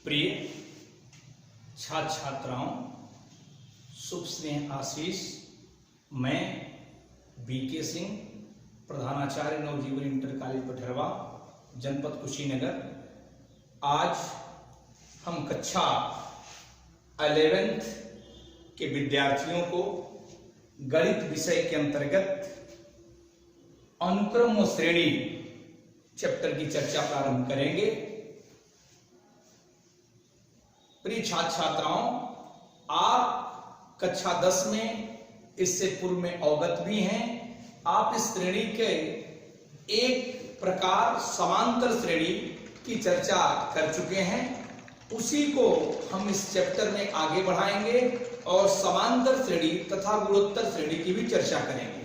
प्रिय छात्र छात्राओं, शुभ स्नेह आशीष। मैं बीके सिंह, प्रधानाचार्य नवजीवन इंटर कॉलेज पठरवा, जनपद कुशीनगर। आज हम कक्षा 11th के विद्यार्थियों को गणित विषय के अंतर्गत अनुक्रम व श्रेणी चैप्टर की चर्चा प्रारंभ करेंगे। प्रिय छात्र छात्राओं, आप कक्षा 10 में इससे पूर्व में अवगत भी हैं। आप इस श्रेणी के एक प्रकार समांतर श्रेणी की चर्चा कर चुके हैं। उसी को हम इस चैप्टर में आगे बढ़ाएंगे और समांतर श्रेणी तथा गुणोत्तर श्रेणी की भी चर्चा करेंगे।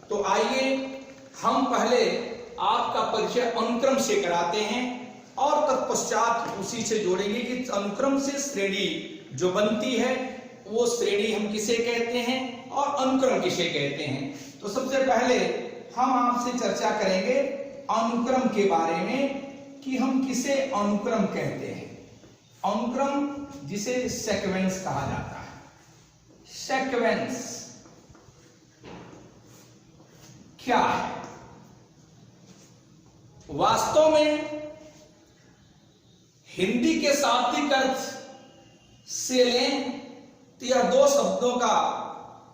तो आइए हम पहले आपका परिचय अनुक्रम से कराते हैं और तत्पश्चात उसी से जोड़ेंगे कि अनुक्रम से श्रेणी जो बनती है वो श्रेणी हम किसे कहते हैं और अनुक्रम किसे कहते हैं। तो सबसे पहले हम आपसे चर्चा करेंगे अनुक्रम के बारे में कि हम किसे अनुक्रम कहते हैं। अनुक्रम जिसे सीक्वेंस कहा जाता है। सीक्वेंस क्या है? वास्तव में हिंदी के शाब्दिक अर्थ से लें तो यह दो शब्दों का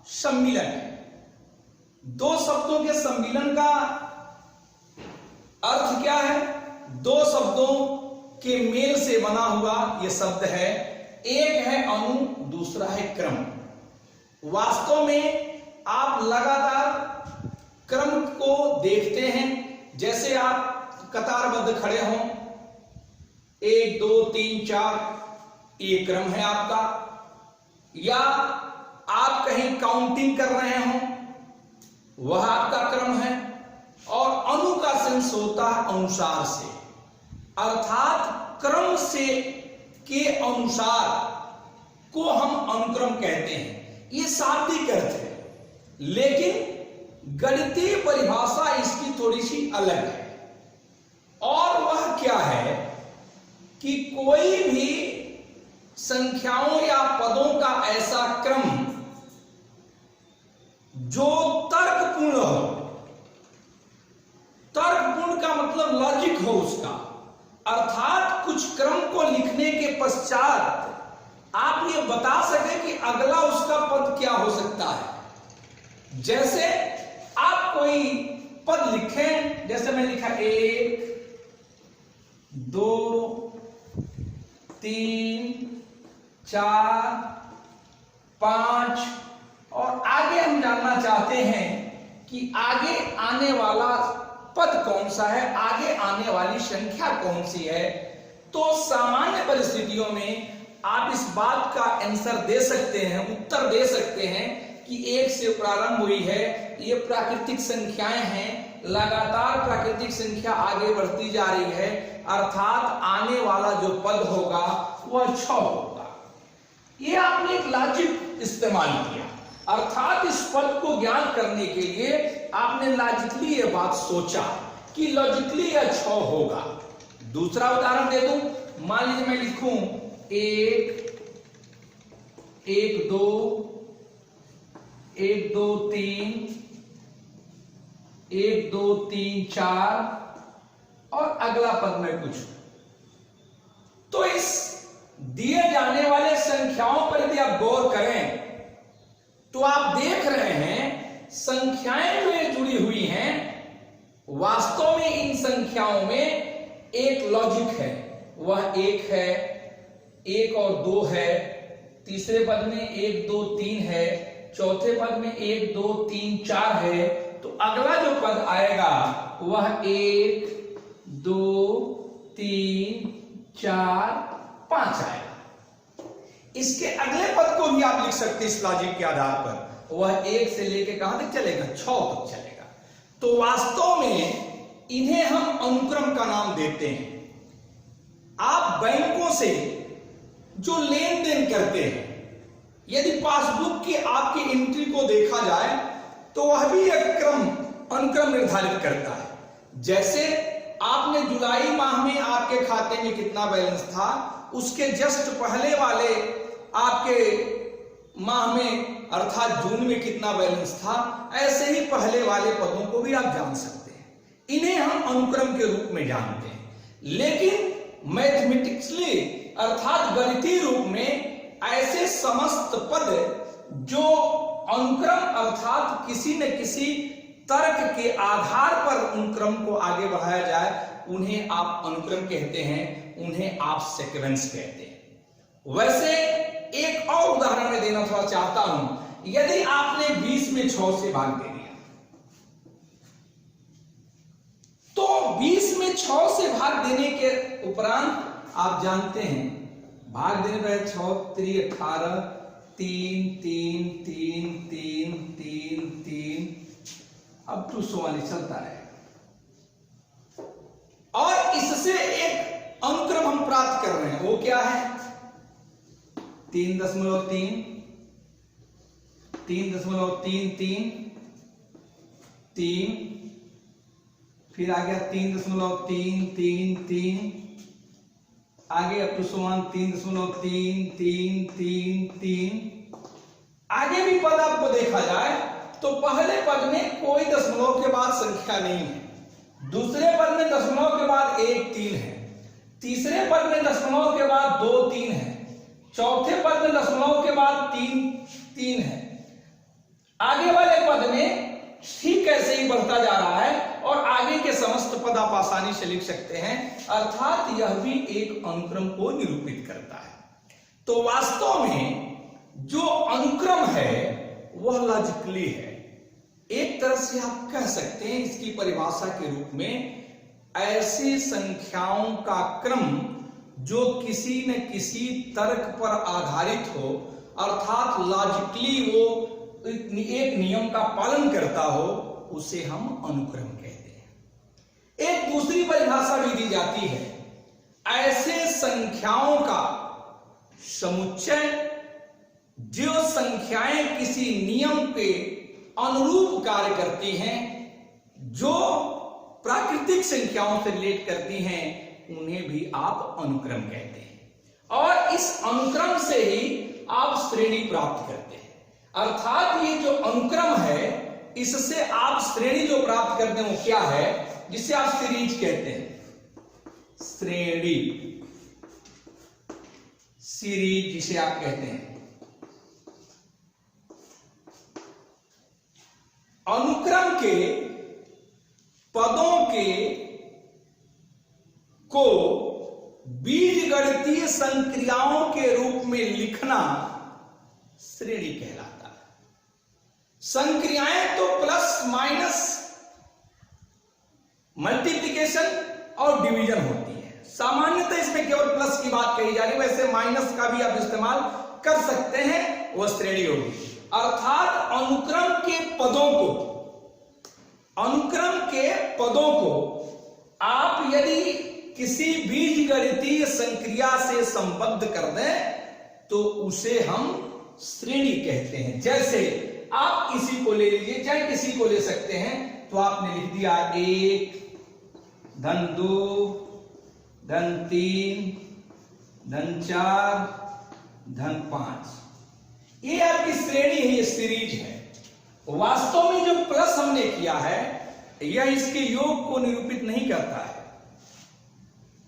सम्मिलन है। दो शब्दों के सम्मिलन का अर्थ क्या है? दो शब्दों के मेल से बना हुआ यह शब्द है। एक है अनु, दूसरा है क्रम। वास्तव में आप लगातार क्रम को देखते हैं। जैसे आप कतारबद्ध खड़े हों, 1 2 3 4, ये क्रम है आपका। या आप कहीं काउंटिंग कर रहे हों, वह आपका क्रम है। और अनु का सेंस होता है अनुसार से, अर्थात क्रम से के अनुसार को हम अनुक्रम कहते हैं। ये शाब्दिक अर्थ है, लेकिन गणितीय परिभाषा इसकी थोड़ी सी अलग है। और वह क्या है कि कोई भी संख्याओं या पदों का ऐसा क्रम जो तर्कपूर्ण हो। तर्कपूर्ण का मतलब लॉजिक हो उसका, अर्थात कुछ क्रम को लिखने के पश्चात आप ये बता सके कि अगला उसका पद क्या हो सकता है। जैसे आप कोई पद लिखें, जैसे मैं लिखा 1 2 3 4 5 और आगे हम जानना चाहते हैं कि आगे आने वाला पद कौन सा है, आगे आने वाली संख्या कौन सी है। तो सामान्य परिस्थितियों में आप इस बात का आंसर दे सकते हैं, उत्तर दे सकते हैं कि 1 से प्रारंभ हुई है, ये प्राकृतिक संख्याएं हैं, लगातार प्राकृतिक संख्या आगे बढ़ती जा रही है, अर्थात आने वाला जो पद होगा वह 6 होगा। ये आपने एक लॉजिक इस्तेमाल किया, अर्थात इस पद को ज्ञान करने के लिए आपने लॉजिकली ये बात सोचा कि लॉजिकली यह 6 होगा। दूसरा उदाहरण दे दूं, मान लीजिए मैं लिखूं 1 1 2 1 2 3 1 2 3 4 और अगला पद में कुछ। तो इस दिए जाने वाले संख्याओं पर यदि आप गौर करें तो आप देख रहे हैं संख्याएं जो ये जुड़ी हुई हैं, वास्तव में इन संख्याओं में एक लॉजिक है। वह 1 है, 1 और 2 है, तीसरे पद में 1 2 3 है, चौथे पद में 1 2 3 4 है। तो अगला जो पद आएगा वह 1 2 3 4 5 आएगा। इसके अगले पद को भी आप लिख सकते हैं इस लॉजिक के आधार पर। वह 1 से लेकर कहां तक चलेगा? 6 तक चलेगा। तो वास्तव में इन्हें हम अनुक्रम का नाम देते हैं। आप बैंकों से जो लेन देन करते हैं, यदि पासबुक की आपकी एंट्री को देखा जाए तो वह भी एक अनुक्रम निर्धारित करता है। जैसे आपने जुलाई माह में आपके खाते खाते में कितना बैलेंस था, उसके जस्ट पहले वाले आपके माह में अर्थात जून में कितना बैलेंस था, ऐसे ही पहले वाले पदों को भी आप जान सकते हैं। इन्हें हम अनुक्रम के रूप में जानते हैं। लेकिन मैथमेटिक्सली अर्थात गणितीय रूप में ऐसे समस्त पद जो अनुक्रम अर्थात किसी न किसी तर्क के आधार पर अनुक्रम को आगे बढ़ाया जाए, उन्हें आप अनुक्रम कहते हैं, उन्हें आप सीक्वेंस कहते हैं। वैसे एक और उदाहरण मैं देना थोड़ा चाहता हूं। यदि आपने 20 में 6 से भाग दे दिया, तो 20 में 6 से भाग देने के उपरांत आप जानते हैं भाग देने पर 6 3 18 3 3 3 3 3 3 अब टू सोवाली चलता है। और इससे एक अनुक्रम हम प्राप्त कर रहे हैं, वो क्या है? 3.3 3.33 3, फिर आ गया 3.333, आगे अप टू सोवान 3.333, आगे भी पद आपको देखा जाए तो पहले पद में कोई दशमलव के बाद संख्या नहीं है, दूसरे पद में दशमलव के बाद 1 3 है, तीसरे पद में दशमलव के बाद 2 3 है, चौथे पद में दशमलव के बाद 3 3 है। आगे वाले पद में ठीक ऐसे ही बढ़ता जा रहा है और आगे के समस्त पद आप आसानी से लिख सकते हैं, अर्थात यह भी एक अनुक्रम को निरूपित करता है। तो वास्तव में जो अनुक्रम है वह लॉजिकली है। एक तरह से आप कह सकते हैं इसकी परिभाषा के रूप में ऐसी संख्याओं का क्रम जो किसी न किसी तर्क पर आधारित हो, अर्थात लॉजिकली वो एक नियम का पालन करता हो, उसे हम अनुक्रम कहते हैं। एक दूसरी परिभाषा भी दी जाती है, ऐसे संख्याओं का समुच्चय जो संख्याएं किसी नियम के अनुरूप कार्य करती हैं, जो प्राकृतिक संख्याओं से रिलेट करती हैं, उन्हें भी आप अनुक्रम कहते हैं। और इस अनुक्रम से ही आप श्रेणी प्राप्त करते हैं। अर्थात ये जो अनुक्रम है, इससे आप श्रेणी जो प्राप्त करते हैं वो क्या है, जिसे आप सीरीज कहते हैं। श्रेणी, सीरीज जिसे आप कहते हैं। अनुक्रम के पदों के को बीजगणितीय संक्रियाओं के रूप में लिखना श्रेणी कहलाता है। संक्रियाएं तो प्लस माइनस, मल्टीप्लिकेशन और डिवीजन होती है। सामान्यतः इसमें केवल प्लस की बात कही जा रही है, वैसे माइनस का भी आप इस्तेमाल कर सकते हैं, वह श्रेणी होगी। अर्थात अनुक्रम के पदों को आप यदि किसी बीजगणितीय संक्रिया से संबद्ध कर दें तो उसे हम श्रेणी कहते हैं। जैसे आप किसी को ले लीजिए, चाहे किसी को ले सकते हैं, तो आपने लिख दिया 1 धन 2 धन 3 धन 4 धन 5, ये आपकी श्रेणी है, ये सीरीज है। वास्तव में जो प्लस हमने किया है यह इसके योग को निरूपित नहीं करता है,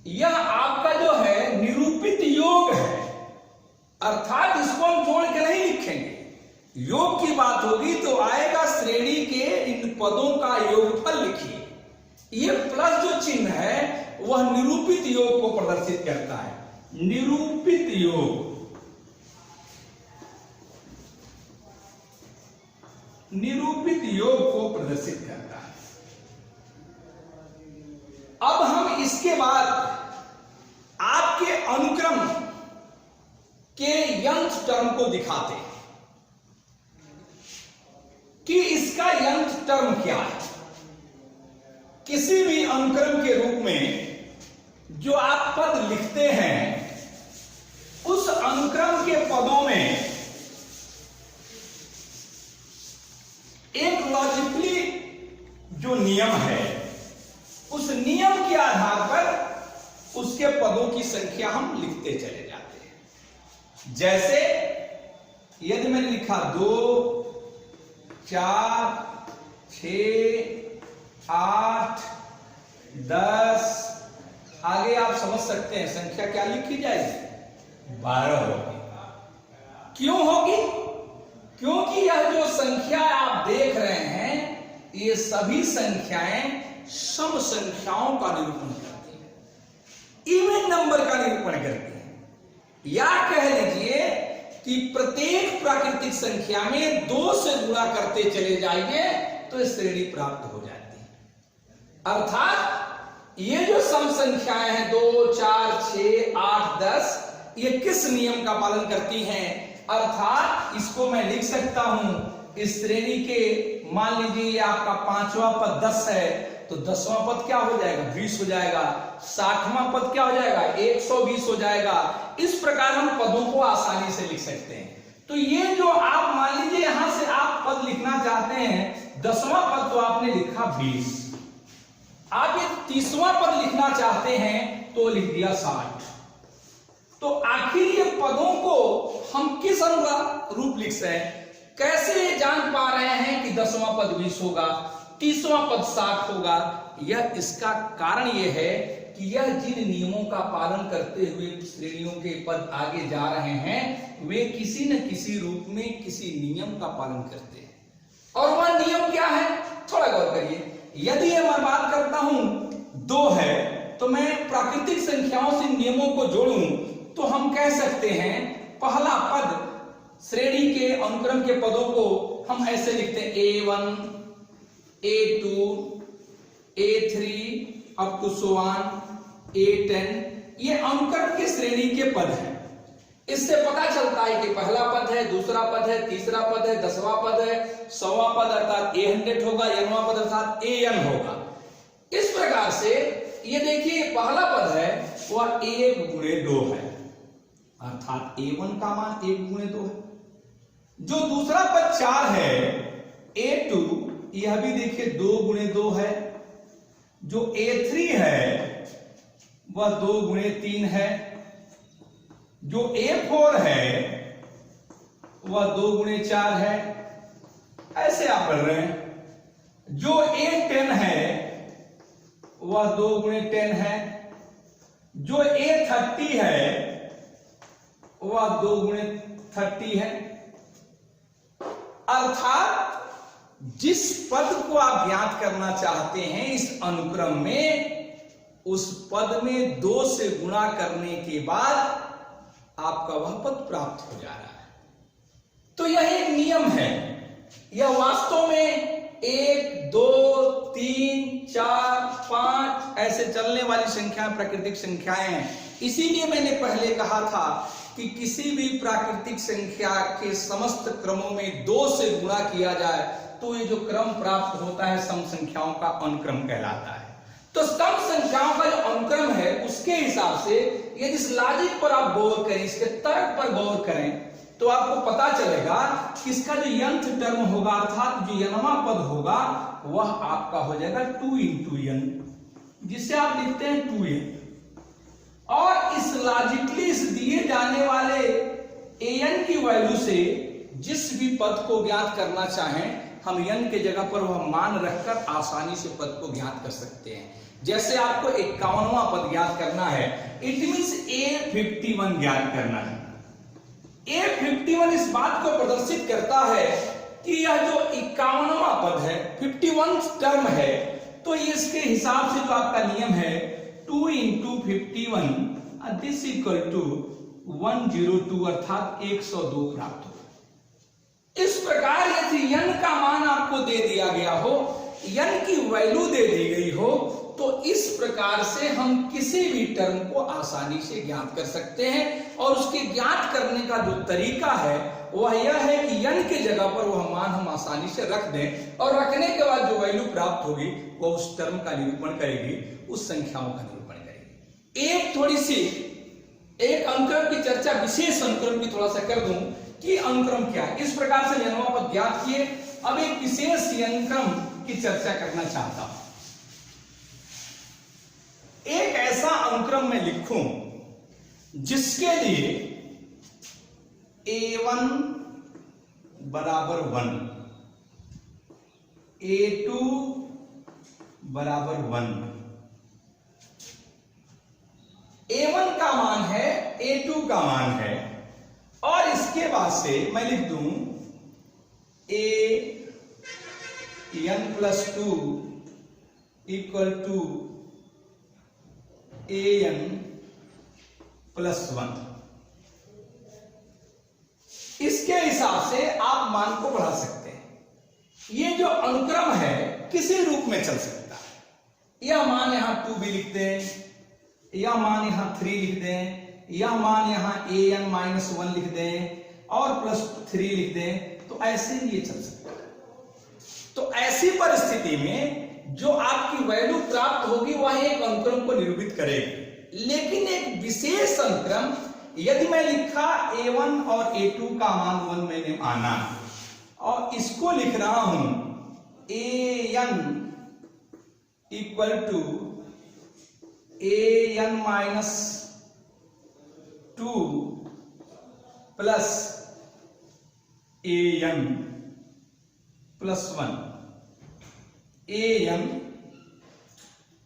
यह आपका जो है निरूपित योग है, अर्थात इसको हम जोड़ के नहीं लिखेंगे। योग की बात होगी तो आएगा श्रेणी के इन पदों का योगफल लिखिए। यह प्लस जो चिन्ह है वह निरूपित योग को प्रदर्शित करता है। निरूपित योग, निरूपित योग को प्रदर्शित करता है। अब हम इसके बाद आपके अनुक्रम के यंत्र टर्म को दिखाते हैं कि इसका यंत्र टर्म क्या है। किसी भी अनुक्रम के रूप में जो आप पद लिखते हैं, उस अनुक्रम के पदों में एक लॉजिकली जो नियम है, उस नियम के आधार पर उसके उसके पदों की संख्या हम लिखते चले जाते हैं। जैसे यदि मैंने लिखा 2, 4, 6, 8, 10, आगे आप समझ सकते हैं संख्या क्या लिखी जाएगी? 12 होगी। क्यों होगी? क्योंकि यह जो संख्या आप देख रहे हैं ये सभी संख्याएं सम संख्याओं का निरूपण करती है, इवन नंबर का निरूपण करती है। या कह लीजिए कि प्रत्येक प्राकृतिक संख्या में 2 से गुणा करते चले जाएंगे तो श्रेणी प्राप्त हो जाती है। अर्थात ये जो सम संख्याएं हैं 2, 4, 6, 8, 10 ये किस नियम का पालन करती हैं? अर्थात इसको मैं लिख सकता हूं इस श्रेणी के, मान लीजिए आपका 5वां पद 10 है तो 10वां पद क्या हो जाएगा? 20 हो जाएगा। 60वां पद क्या हो जाएगा? 120 हो जाएगा। इस प्रकार हम पदों को आसानी से लिख सकते हैं। तो ये जो आप मान लीजिए यहां से आप पद लिखना चाहते हैं, 10वां पद तो आपने लिखा 20, आप ये 30वां पद लिखना चाहते हैं तो लिख दिया 60। तो आखिर ये पदों को हम किस अनुरूप लिख रहे हैं? कैसे जान पा रहे हैं कि 10वां पद 20 होगा, 30वां पद 60 होगा? यह इसका कारण यह है कि यह जिन नियमों का पालन करते हुए श्रेणियों के पद आगे जा रहे हैं वे किसी न किसी रूप में किसी नियम का पालन करते हैं। और वह नियम क्या है? थोड़ा गौर करिए। यदि मैं बात करता हूं 2 है तो मैं प्राकृतिक संख्याओं से नियमों को जोड़ूं तो हम कह सकते हैं पहला पद श्रेणी के अनुक्रम के पदों को हम ऐसे लिखते हैं A1, A2, A3 up to so on A10। ये अनुक्रम की श्रेणी के पद हैं। इससे पता चलता है कि पहला पद है, दूसरा पद है, तीसरा पद है, 10वां पद है, 100वां पद अर्थात A100 होगा, N वां पद अर्थात AN होगा। इस प्रकार से ये देखिए पहला पद है वह 1 गुणे 2 है, अर्थात A1 का मान 1 गुणे 2 है। जो दूसरा पद 4 है A2, यह भी देखिए 2 गुणे 2 है। जो A3 है वह 2 गुणे 3 है। जो A4 है वह 2 गुणे 4 है। ऐसे आप पढ़ रहे हैं। जो A10 है वह 2 गुणे 10 है। जो A30 है वह 2 गुणे 30 है। अर्थात जिस पद को आप ज्ञात करना चाहते हैं इस अनुक्रम में, उस पद में 2 से गुणा करने के बाद आपका वह पद प्राप्त हो जा रहा है। तो यह एक नियम है। यह वास्तव में 1, 2, 3, 4, 5 ऐसे चलने वाली संख्याएं प्राकृतिक संख्याएं हैं। इसीलिए मैंने पहले कहा था कि किसी भी प्राकृतिक संख्या के समस्त क्रमों में 2 से गुणा किया जाए तो ये जो क्रम प्राप्त होता है सम संख्याओं का अनुक्रम कहलाता है। तो सम संख्याओं का जो अनुक्रम है उसके हिसाब से यदि इस लॉजिक पर आप गौर करें, इसके तर्क पर गौर करें तो आपको पता चलेगा कि इसका जो nth टर्म होगा अर्थात जो nवां पद होगा वह आपका हो जाएगा 2 into n, जिसे आप लिखते हैं 2n। और इस लॉजिकली इस दिए जाने वाले an की वैल्यू से जिस भी पद को ज्ञात करना चाहें हम n के जगह पर वह मान रखकर आसानी से पद को ज्ञात कर सकते हैं। जैसे आपको 51वां पद ज्ञात करना है, इट मींस A51 ज्ञात करना है। A51 इस बात को प्रदर्शित करता है कि यह जो 51वां पद है 51 टर्म है, तो इसके हिसाब से जो आपका नियम है 2 into 51 दिस इक्वल टू 102 अर्थात 102 प्राप्त हो। इस प्रकार यदि n का मान आपको दे दिया गया हो, n की वैल्यू दे दी गई हो, तो इस प्रकार से हम किसी भी टर्म को आसानी से ज्ञात कर सकते हैं। और उसके ज्ञात करने का जो तरीका है वह यह है कि n के जगह पर वह मान हम आसानी से रख दें और रखने के बाद जो वैल्यू प्राप्त होगी वह उस टर्म का निरूपण करेगी, उस संख्याओं का निरूपण करेगी। एक थोड़ी सी एक अनुक्रम की चर्चा, विशेष अनुक्रम की थोड़ा सा कर दूं कि अनुक्रम क्या है। इस प्रकार से nवां पद ज्ञात किए। अब एक विशेष अनुक्रम की चर्चा करना चाहता हूं। एक ऐसा अनुक्रम मैं लिखूं जिसके लिए A1 बराबर 1, A2 बराबर 1, A1 का मान है, A2 का मान है, और इसके बाद से मैं लिख दूं AN+2 इक्वल टू AN+1। इसके हिसाब से आप मान को बढ़ा सकते हैं। ये जो अनुक्रम है किसी रूप में चल सकता है। यह मान यहां 2 भी लिख दें, यह मान यहां 3 लिख दें, यह मान यहां AN-1 लिख दें और +3 लिख दें, तो ऐसे ही ये चल सकता है। तो ऐसी परिस्थिति में जो आपकी वैल्यू प्राप्त होगी वह एक अनुक्रम को निरूपित करेगी। लेकिन एक विशेष अनुक्रम, यदि मैं लिखा A1 और A2 का मान 1 मैंने माना और इसको लिख रहा हूं AN equal to AN-2 plus AN+1, AN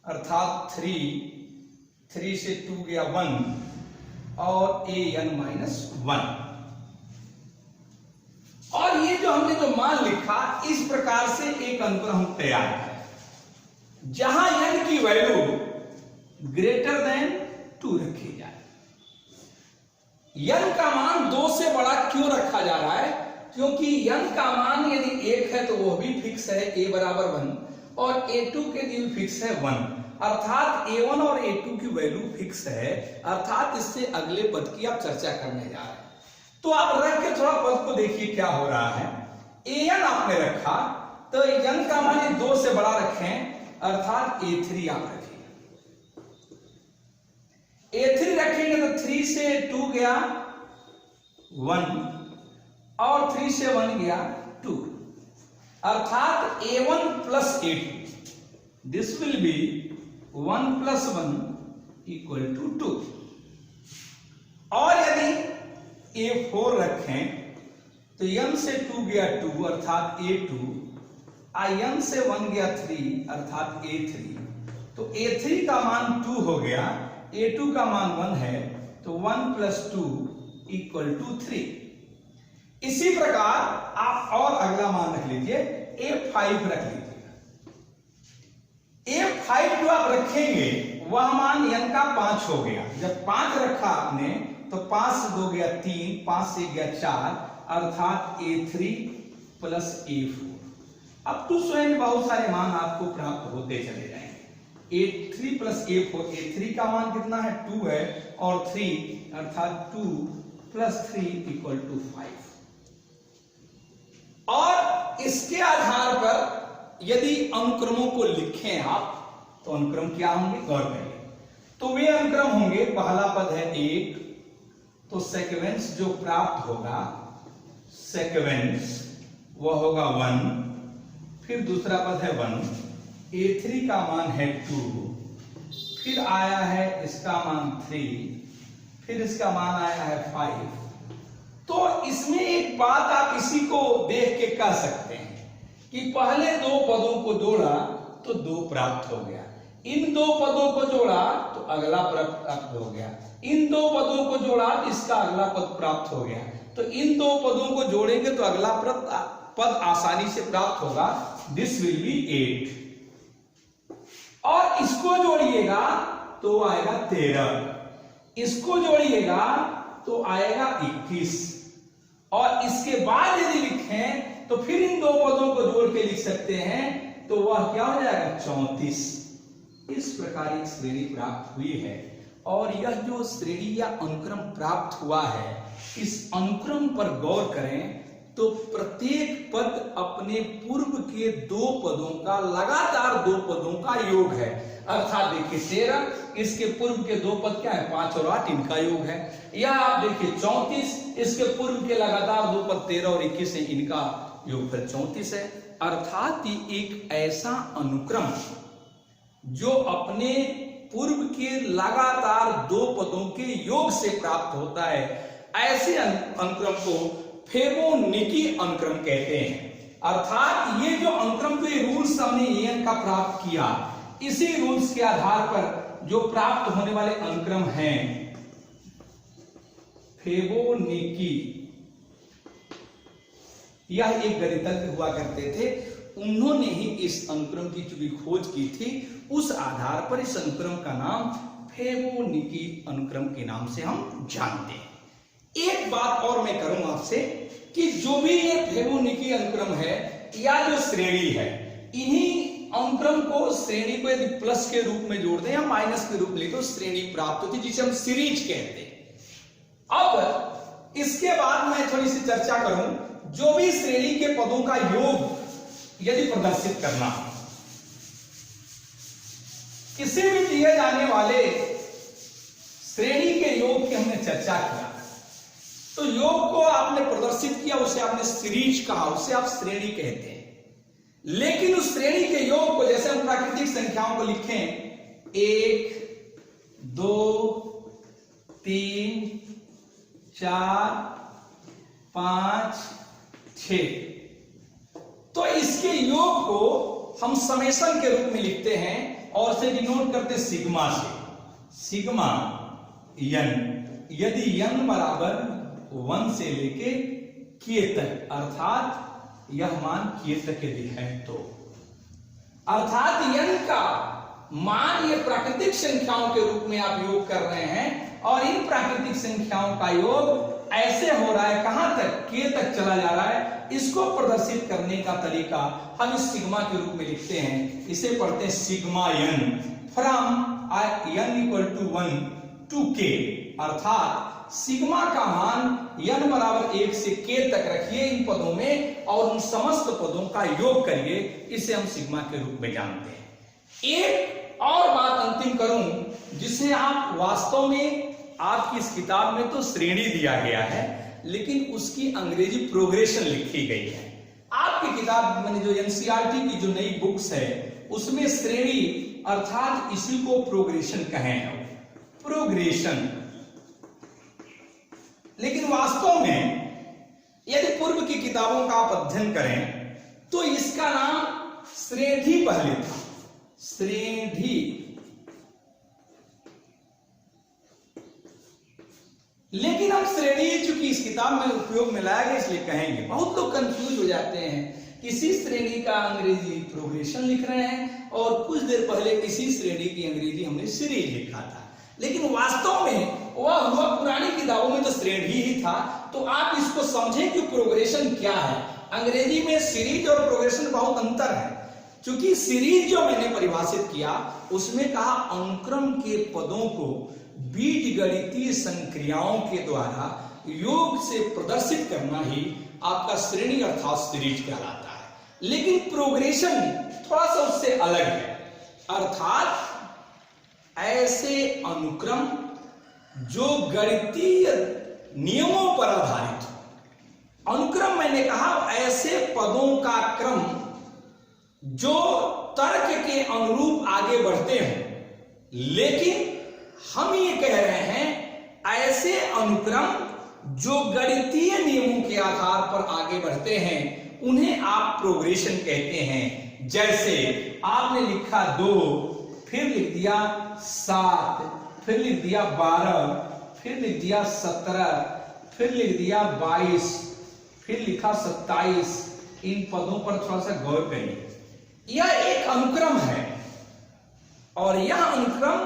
अर्थात 3 से 2 गया 1 और AN-1। और ये जो हमने जो मान लिखा इस प्रकार से एक अनुक्रम तैयार करें जहां n की वैल्यू ग्रेटर देन 2 रखी जाए। n का मान 2 से बड़ा क्यों रखा जा रहा है? क्योंकि n का मान यदि 1 है तो वह भी फिक्स है a बराबर 1 और A2 के लिए भी फिक्स है 1, अर्थात A1 और A2 की वैल्यू फिक्स है। अर्थात इससे अगले पद की आप चर्चा करने जा रहे हैं। तो आप रख के थोड़ा पद को देखिए क्या हो रहा है। AN आपने रखा तो n का मान 2 से बड़ा रखें, अर्थात A3 आप रखें। A3 रखेंगे तो 3 से 2 गया 1 और 3 से 1 गया 2, अर्थात A1 plus A2, this will be 1 + 1 = 2। और यदि A4 रखें तो n से 2 गया 2 अर्थात A2, n से 1 गया 3 अर्थात A3, तो A3 का मान 2 हो गया, A2 का मान 1 है, तो 1 + 2 = 3। इसी प्रकार आप और अगला मान रख लीजिए, A5 रख लीजिए। A5 जो आप रखेंगे वह मान n का 5 हो गया। जब 5 रखा आपने तो 5 से 2 गया 3, 5 से गया 4 अर्थात A3 + A4। अब तो स्वयं बहुत सारे मान आपको प्राप्त होते चले जाएंगे। A3 + A4, A3 का मान कितना है 2 है और 3 अर्थात 2 + 3 = 5। और इसके आधार पर यदि अनुक्रमों को लिखें आप तो अनुक्रम क्या होंगे गौर करिए। तो वे अनुक्रम होंगे, पहला पद है 1 तो सीक्वेंस जो प्राप्त होगा सीक्वेंस वह होगा 1, फिर दूसरा पद है 1, A3 का मान है 2, फिर आया है इसका मान 3, फिर इसका मान आया है 5। तो इसमें एक बात आप इसी को देख के कह सकते हैं कि पहले 2 पदों को जोड़ा तो 2 प्राप्त हो गया, इन 2 पदों को जोड़ा तो अगला पद प्राप्त हो गया, इन 2 पदों को जोड़ा तो इसका अगला पद प्राप्त हो गया। तो इन 2 पदों को जोड़ेंगे तो अगला पद आसानी से प्राप्त होगा, दिस विल बी 8। और इसको जोड़िएगा तो आएगा 13, इसको जोड़िएगा तो आएगा 21, और इसके बाद यदि लिखें तो फिर इन 2 पदों को जोड़ के लिख सकते हैं तो वह क्या हो जाएगा 34। इस प्रकार एक श्रेणी प्राप्त हुई है। और यह जो श्रेणी या अनुक्रम प्राप्त हुआ है, इस अनुक्रम पर गौर करें तो प्रत्येक पद अपने पूर्व के 2 पदों का लगातार 2 पदों का योग है। अर्थात देखिए 13, इसके पूर्व के 2 पद क्या है 5 और 8, इनका योग है। या आप देखिए 34, इसके पूर्व के लगातार 2 पद 13 और 21 है, इनका योग फिर 34 है। अर्थात ये एक ऐसा अनुक्रम जो अपने पूर्व के लगातार दो पदों के योग से प्राप्त होता है। ऐसे अनुक्रम को फेबोनिकी अनुक्रम कहते हैं। अर्थात ये जो अनुक्रम के रूल्स हमने EN का प्राप्त किया, इसी रूल्स के आधार पर जो प्राप्त होने वाले अनुक्रम हैं फेबोनिकी, यह एक गणितज्ञ हुआ करते थे, उन्होंने ही इस अनुक्रम की चूंकि खोज की थी, उस आधार पर इस अनुक्रम का नाम फेबोनिकी अनुक्रम के नाम से हम जानते हैं। एक बात और मैं करूं आपसे कि जो भी ये फेबोनिकी अनुक्रम है या जो श्रेणी है, इन्हीं अनुक्रम को, श्रेणी को यदि प्लस के रूप में जोड़ दें या माइनस के रूप में लिखे तो श्रेणी प्राप्त होती है, जिसे हम सीरीज कहते हैं। अब इसके बाद मैं थोड़ी सी चर्चा करूं, जो भी श्रेणी के पदों का योग यदि प्रदर्शित करना हो, किसी भी दिए जाने वाले श्रेणी के योग की हमने चर्चा किया, तो योग को आपने प्रदर्शित किया, उसे आपने सीरीज कहा, उसे आप श्रेणी कहते हैं। लेकिन उस श्रेणी के योग को, जैसे हम प्राकृतिक संख्याओं को लिखें 1 2 3 4 5 6, तो इसके योग को हम समेशन के रूप में लिखते हैं और से डिनोट करते सिग्मा से। सिग्मा n, यदि n बराबर 1 से लेके k तक, अर्थात यह मान k तक यदि है तो, अर्थात n का मान ये प्राकृतिक संख्याओं के रूप में आप योग कर रहे हैं और इन प्राकृतिक संख्याओं का योग ऐसे हो रहा है, कहां तक, k तक चला जा रहा है। इसको प्रदर्शित करने का तरीका हम इस सिग्मा के रूप में लिखते हैं, इसे पढ़ते हैं sigma n from n equal to 1 to k, अर्थात सिग्मा का मान n बराबर 1 से k तक रखिए इन पदों में और उन समस्त पदों का योग करिए, इसे हम सिग्मा के रूप में जानते हैं। एक और बात अंतिम करूं, जिसे आप वास्तव में आपकी इस किताब में तो श्रेणी दिया गया है, लेकिन उसकी अंग्रेजी प्रोग्रेशन लिखी गई है। आपकी किताब मैंने जो NCERT की जो नई बुक्स है उसमें श्रेणी अर्थात इसी को प्रोग्रेशन कहें, प्रोग्रेशन। लेकिन वास्तव में यदि पूर्व की किताबों का आप अध्ययन करें तो इसका नाम श्रेणी पहले था, श्रेणी। लेकिन हम श्रेणी चूंकि इस किताब में उपयोग में लाया गया इसलिए कहेंगे। बहुत लोग कंफ्यूज हो जाते हैं, किसी श्रेणी का अंग्रेजी प्रोग्रेशन लिख रहे हैं और कुछ देर पहले किसी श्रेणी की अंग्रेजी हमने सीरीज लिखा था, लेकिन वास्तव में वह हुआ पुरानी किताबों में तो श्रेणी ही था। तो आप इसको समझें कि प्रोग्रेशन क्या है। अंग्रेजी में सीरीज और प्रोग्रेशन बहुत अंतर है। क्योंकि सीरीज जो मैंने परिभाषित किया उसमें कहा अनुक्रम के पदों को बीजगणितीय संक्रियाओं के द्वारा योग से प्रदर्शित करना ही आपका श्रेणी अर्थात सीरीज कहलाता है। लेकिन प्रोग्रेशन थोड़ा सा उससे अलग है, अर्थात ऐसे अनुक्रम जो गणितीय नियमों पर आधारित हो। अनुक्रम मैंने कहा ऐसे पदों का क्रम जो तर्क के अनुरूप आगे बढ़ते हैं, लेकिन हम ये कह रहे हैं ऐसे अनुक्रम जो गणितीय नियमों के आधार पर आगे बढ़ते हैं उन्हें आप प्रोग्रेशन कहते हैं। जैसे आपने लिखा 2, फिर लिख दिया 7, फिर लिख दिया 12, फिर लिख दिया 17, फिर लिख दिया 22, फिर लिखा 27। इन पदों पर थोड़ा सा गौर करिए। यह एक अनुक्रम है और यह अनुक्रम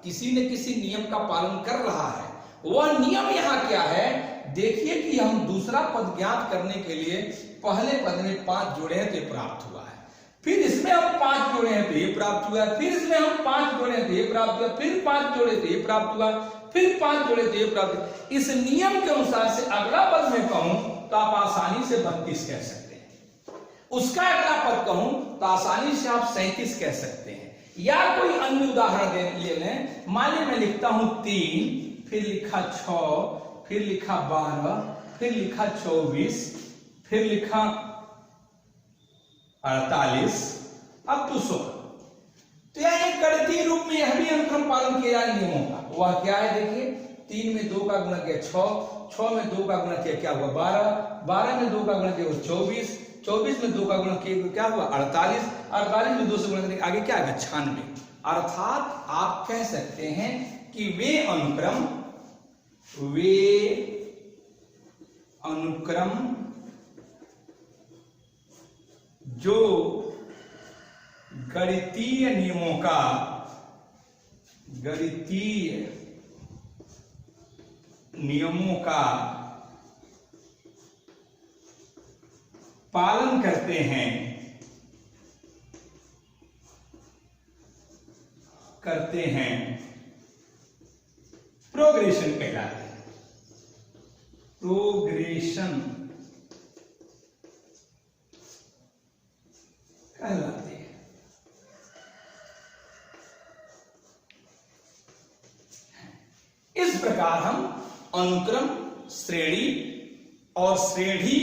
किसी न किसी नियम का पालन कर रहा है। वह नियम यहां क्या है, देखिए कि हम दूसरा पद ज्ञात करने के लिए पहले पद में 5 जोड़े हैं तो ये प्राप्त हुआ है, फिर इसमें हम 5 जोड़े हैं तो ये प्राप्त हुआ है, फिर इसमें हम 5 जोड़े हैं तो ये प्राप्त हुआ, फिर 5 जोड़े तो ये प्राप्त हुआ, फिर 5 जोड़े तो ये प्राप्त हुआ। इस नियम के अनुसार से अगला पद में कहूं तो आप आसानी से 32 कह सकते हैं, उसका अगला पद कहूं तो आसानी से आप 37 कह सकते हैं। या कोई अन्य उदाहरण ले लें, मान लीजिए मैं लिखता हूं 3, फिर लिखा 6, फिर लिखा 12, फिर लिखा 24, फिर लिखा 48, अब 200। तो यह एक गणितीय रूप में यह भी अनुक्रम पालन किया जाए नियमों का। वह क्या है देखिए, 3 में 2 का गुणा किया 6, 6 में 2 का गुणा किया क्या हुआ 12, 12 में 2 का गुणा किया 24, 24 में 2 का गुणा किया क्या हुआ 48, 48 में 2 से गुणा करके आगे क्या आएगा 96। अर्थात आप कह सकते हैं कि वे अनुक्रम जो गणितीय नियमों का पालन करते हैं प्रोग्रेशन कहलाते हैं। प्रोग्रेशन कहलाते हैं। इस प्रकार हम अनुक्रम, श्रेणी और श्रेणी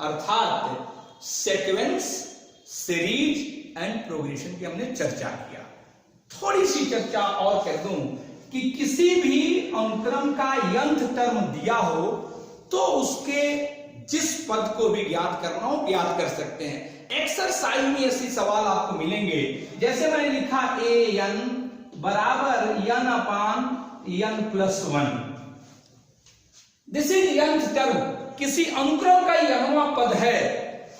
अर्थात सीक्वेंस, सीरीज एंड प्रोग्रेशन की हमने चर्चा किया। थोड़ी सी चर्चा और कर दूं कि किसी भी अनुक्रम का यंथ टर्म दिया हो तो उसके जिस पद को भी ज्ञात करना हो ज्ञात कर सकते हैं। एक्सरसाइज में ऐसे सवाल आपको मिलेंगे, जैसे मैंने लिखा an बराबर n/n+1। This is nth term, किसी अनुक्रम का यहवा पद है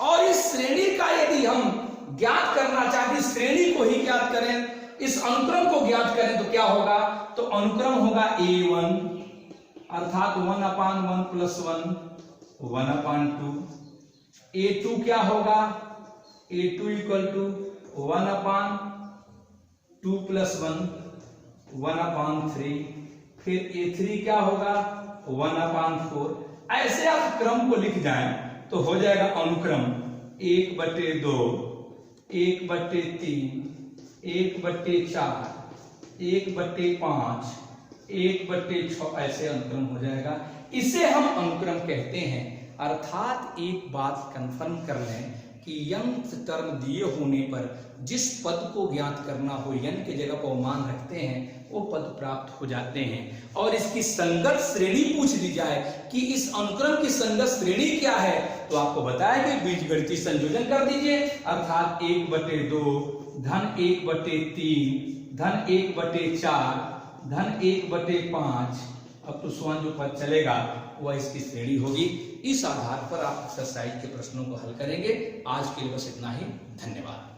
और इस श्रेणी का यदि हम ज्ञात करना चाहते, श्रेणी को ही ज्ञात करें, इस अनुक्रम को ज्ञात करें तो क्या होगा, तो अनुक्रम होगा a1 अर्थात 1/1+1 1/2। a2 क्या होगा, a2 = 1/2+1 1/3। फिर a3 क्या होगा 1/4। ऐसे आप क्रम को लिख जाएं तो हो जाएगा अनुक्रम 1/2, 1/3, 1/4, 1/5, 1/6 ऐसे अनुक्रम हो जाएगा। इसे हम अनुक्रम कहते हैं। अर्थात एक बात कंफर्म कर लें कि यंथ टर्म दिए होने पर जिस पद को ज्ञात करना हो यन के जगह पर मान रखते हैं वो पद प्राप्त हो जाते हैं। और इसकी संगत श्रेणी पूछ ली जाए कि इस अनुक्रम की संगत श्रेणी क्या है तो आपको बताया कि बीजगणितीय संयोजन कर दीजिए, अर्थात 1/2 धन 1/3 धन 1/4 धन 1/5 अब तो स्वान जो पद चलेगा वह इसकी श्रेणी होगी। इस आधार पर आप एक्सरसाइज के प्रश्नों को हल करेंगे। आज के लिए बस इतना ही, धन्यवाद।